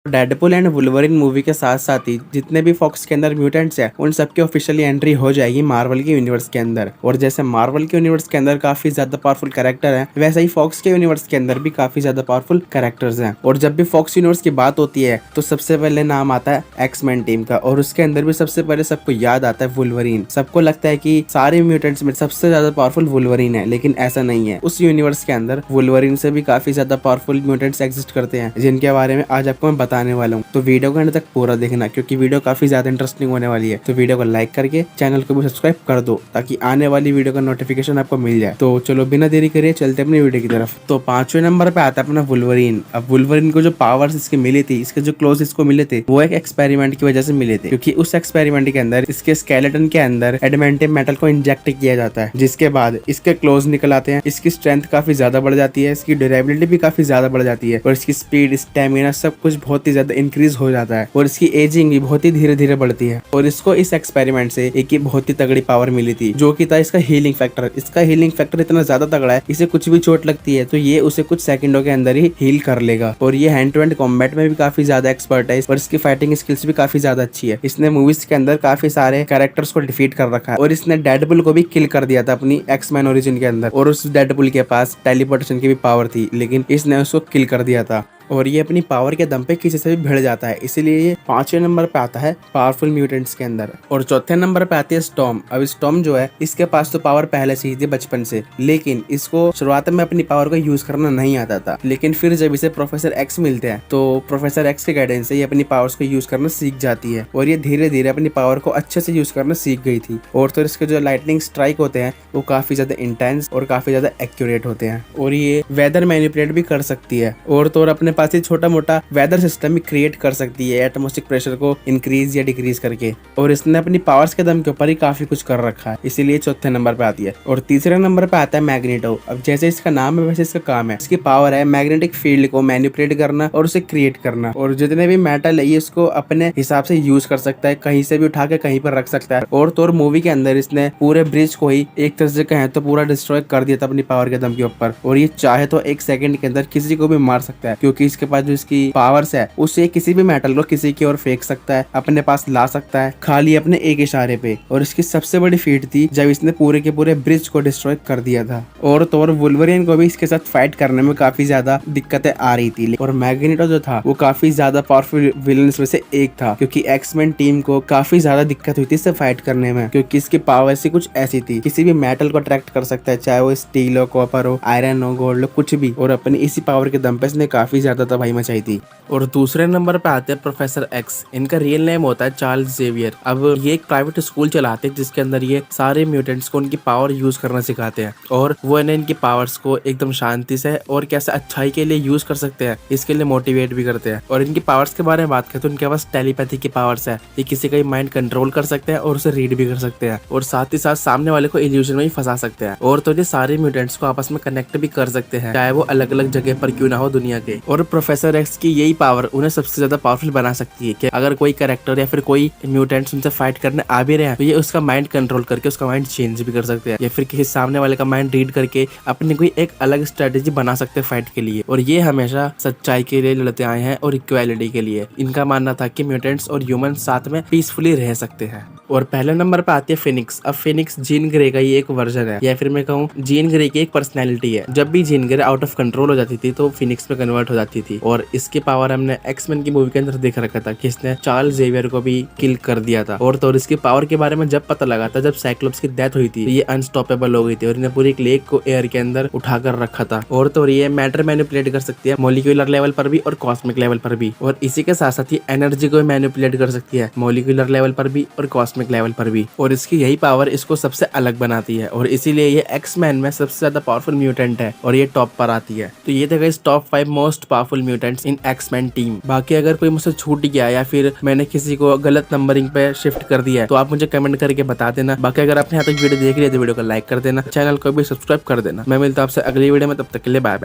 Deadpool and Wolverine movie के साथ साथ ही जितने भी फॉक्स के अंदर म्यूटेंट्स हैं उन सबकी ऑफिशियली एंट्री हो जाएगी मार्वल के यूनिवर्स के अंदर। और जैसे मार्वल के यूनिवर्स के अंदर काफी ज्यादा पावरफुल कैरेक्टर हैं, वैसे ही फॉक्स के यूनिवर्स के अंदर भी काफी ज्यादा पावरफुल कैरेक्टर्स हैं। और जब भी फॉक्स यूनिवर्स की बात होती है तो सबसे पहले नाम आता है एक्समैन टीम का, और उसके अंदर भी सबसे पहले सबको याद आता है वुल्वरिन। सबको लगता है कि सारे म्यूटेंट्स में सबसे ज्यादा पावरफुल वुल्वरिन है, लेकिन ऐसा नहीं है। उस यूनिवर्स के अंदर वुल्वरिन से भी काफी ज्यादा पावरफुल म्यूटेंट्स एग्जिस्ट करते हैं, जिनके बारे में आज आपको मैं बताने वाला हूँ। तो वीडियो को अंत तक पूरा देखना, क्योंकि वीडियो काफी ज्यादा इंटरेस्टिंग होने वाली है। तो वीडियो को लाइक करके चैनल को भी सब्सक्राइब कर दो, ताकि आने वाली वीडियो का नोटिफिकेशन आपको मिल जाए। तो चलो बिना देरी करिए चलते अपनी वीडियो की तरफ। तो 5वें नंबर पे आता है अपना वुल्वरिन। अब वुल्वरिन को जो पावर्स इसके मिली थी, इसके जो क्लोज इसको मिले थे, वो एक एक्सपेरिमेंट की वजह से मिले थे। क्योंकि उस एक्सपेरिमेंट के अंदर इसके स्केलेटन के अंदर एडमेंटियम मेटल को इंजेक्ट किया जाता है, जिसके बाद इसके क्लोज निकल आते हैं। इसकी स्ट्रेंथ काफी ज्यादा बढ़ जाती है, इसकी ड्यूरेबिलिटी भी काफी ज्यादा बढ़ जाती है, और इसकी स्पीड, स्टेमिना सब कुछ बहुत ही ज्यादा इंक्रीज हो जाता है। और इसकी एजिंग भी बहुत ही धीरे धीरे बढ़ती है। और इसको इस एक्सपेरिमेंट से एक ही बहुत ही तगड़ी पावर मिली थी, जो कि था इसका हीलिंग फैक्टर। इसका हीलिंग फैक्टर इतना ज्यादा तगड़ा है, इसे कुछ भी चोट लगती है तो ये उसे कुछ सेकंडों के अंदर ही हील कर लेगा। और ये हैंड टू हैंड कॉम्बैट में भी काफी ज्यादा एक्सपर्ट है, और इसकी फाइटिंग स्किल्स भी काफी ज्यादा अच्छी है। इसने मूवीज के अंदर काफी सारे कैरेक्टर्स को डिफीट कर रखा है, और इसने डेडपुल को भी किल कर दिया था अपनी एक्समैन ओरिजिन के अंदर। और उस डेडपुल के पास टेलीपोर्टेशन की भी पावर थी, लेकिन इसने उसको किल कर दिया था। और ये अपनी पावर के दम पे किसी से भी भिड़ जाता है, इसीलिए ये 5वें नंबर पे आता है पावरफुल म्यूटेंट्स के अंदर। और चौथे नंबर पे आती है स्टॉर्म। अब स्टॉर्म जो है, इसके पास तो पावर पहले से ही थी बचपन से, लेकिन इसको शुरुआत में अपनी पावर को यूज करना नहीं आता था। लेकिन फिर जब इसे प्रोफेसर एक्स मिलते हैं तो प्रोफेसर एक्स के गाइडेंस से ये अपनी पावर्स को यूज करना सीख जाती है, और ये धीरे धीरे अपनी पावर को अच्छे से यूज करना सीख गई थी। और तो इसके जो लाइटनिंग स्ट्राइक होते हैं वो काफी ज्यादा इंटेंस और काफी ज्यादा एक्यूरेट होते हैं, और ये वेदर मैनिपुलेट भी कर सकती है। और तो अपने पास ही छोटा मोटा वेदर सिस्टम भी क्रिएट कर सकती है, एटमॉस्फेरिक प्रेशर को इंक्रीज या डिक्रीज करके। और इसने अपनी पावर्स के दम के ऊपर ही काफी कुछ कर रखा है, इसीलिए चौथे नंबर पे आती है। और तीसरे नंबर पे आता है मैग्नेटो। अब जैसे इसका नाम है वैसे इसका काम है, इसकी पावर है मैग्नेटिक फील्ड को मैनिपुलेट करना और उसे क्रिएट करना। और जितने भी मेटल है ये इसको अपने हिसाब से यूज कर सकता है, कहीं से भी उठा के कहीं पर रख सकता है। और तो मूवी के अंदर इसने पूरे ब्रिज को ही एक तरह से कहें तो पूरा डिस्ट्रॉय कर दिया था अपनी पावर के दम के ऊपर। और ये चाहे तो 1 सेकंड के अंदर किसी को भी मार सकता है, क्योंकि इसके पास जो इसकी पावर्स है उससे किसी भी मेटल को किसी की ओर फेंक सकता है, अपने पास ला सकता है, खाली अपने एक इशारे पे। और इसकी सबसे बड़ी फीट थी जब इसने पूरे के पूरे ब्रिज को डिस्ट्रॉय कर दिया था। और तो वुल्वरिन को भी इसके साथ फाइट करने में काफी ज्यादा दिक्कतें आ रही थी। और मैग्नेटो जो था वो काफी ज्यादा पावरफुल विलन्स में से एक था, क्योंकि एक्समैन टीम को काफी ज्यादा दिक्कत हुई थी इससे फाइट करने में, क्योंकि इसकी पावर ऐसी कुछ ऐसी थी, किसी भी मेटल को अट्रैक्ट कर सकता है, चाहे वो स्टील हो, कॉपर हो, आयरन हो, गोल्ड हो, कुछ भी। और अपनी इसी पावर के दम पे इसने काफी ज्यादा तबाही मचाई थी। और दूसरे नंबर पे आते हैं प्रोफेसर एक्स। इनका रियल नेम होता है चार्ल्स जेवियर। अब ये एक प्राइवेट स्कूल चलाते हैं, जिसके अंदर ये सारे म्यूटेंट्स को उनकी पावर यूज करना सिखाते हैं, और वो इन्हें इनकी पावर्स को एकदम शांति से और कैसे अच्छाई के लिए यूज कर सकते हैं इसके लिए मोटिवेट भी करते हैं। और इनकी पावर्स के बारे में बात करें तो इनके पास टेलीपैथी की पावर्स है, ये किसी का माइंड कंट्रोल कर सकते हैं और उसे रीड भी कर सकते हैं, और साथ ही साथ सामने वाले को इल्यूजन में ही फंसा सकते हैं। और तो ये सारे म्यूटेंट्स को आपस में कनेक्ट भी कर सकते हैं, चाहे वो अलग अलग जगह पर क्यों ना हो दुनिया के। और प्रोफेसर एक्स की यही पावर उन्हें सबसे ज्यादा पावरफुल बना सकती है कि अगर कोई कैरेक्टर या फिर कोई म्यूटेंट्स उनसे फाइट करने आ भी रहे हैं तो ये उसका माइंड कंट्रोल करके उसका माइंड चेंज भी कर सकते हैं, या फिर किसी सामने वाले का माइंड रीड करके अपनी कोई एक अलग स्ट्रेटेजी बना सकते हैं फाइट के लिए। और ये हमेशा सच्चाई के लिए लड़ते आए हैं और इक्वालिटी के लिए। इनका मानना था कि म्यूटेंट्स और ह्यूमन साथ में पीसफुली रह सकते हैं। और पहले नंबर पे आती है फिनिक्स। अब फिनिक्स जीन ग्रे का ही एक वर्जन है, या फिर मैं कहूँ जीन ग्रे की एक पर्सनैलिटी है। जब भी Jean Grey out of control हो जाती थी तो फिनिक्स में कन्वर्ट हो जाती थी। और इसकी पावर हमने एक्समैन की मूवी के अंदर देख रखा था कि इसने चार्ल्स जेवियर को भी किल कर दिया था। और तो इसकी पावर के बारे में जब पता लगा था, जब साइक्लोप्स की डेथ हुई थी, ये अनस्टॉपेबल हो गई थी और इन्हें पूरी एक लेक को एयर के अंदर उठा कर रखा था। और तो ये मैटर मैनिपुलेट कर सकती है मॉलिक्यूलर लेवल पर भी और कॉस्मिक लेवल पर भी। और इसी के साथ साथ ये एनर्जी को मैनिपुलेट कर सकती है मॉलिक्यूलर लेवल पर भी और कॉस्मिक लेवल पर भी। और इसकी यही पावर इसको सबसे अलग बनाती है, और इसीलिए ये एक्समैन में सबसे ज्यादा पावरफुल म्यूटेंट है और ये टॉप पर आती है। तो ये थे guys top 5 most powerful mutants in X-Men team. बाकी अगर कोई मुझसे छूट गया या फिर मैंने किसी को गलत नंबरिंग पे शिफ्ट कर दिया है तो आप मुझे कमेंट करके बता देना। बाकी अगर आपने यहाँ तक वीडियो देख लिया तो वीडियो को लाइक कर देना, चैनल को भी सब्सक्राइब कर देना। मैं मिलता हूँ आपसे अगली वीडियो में, तब तक के लिए बाय बाय।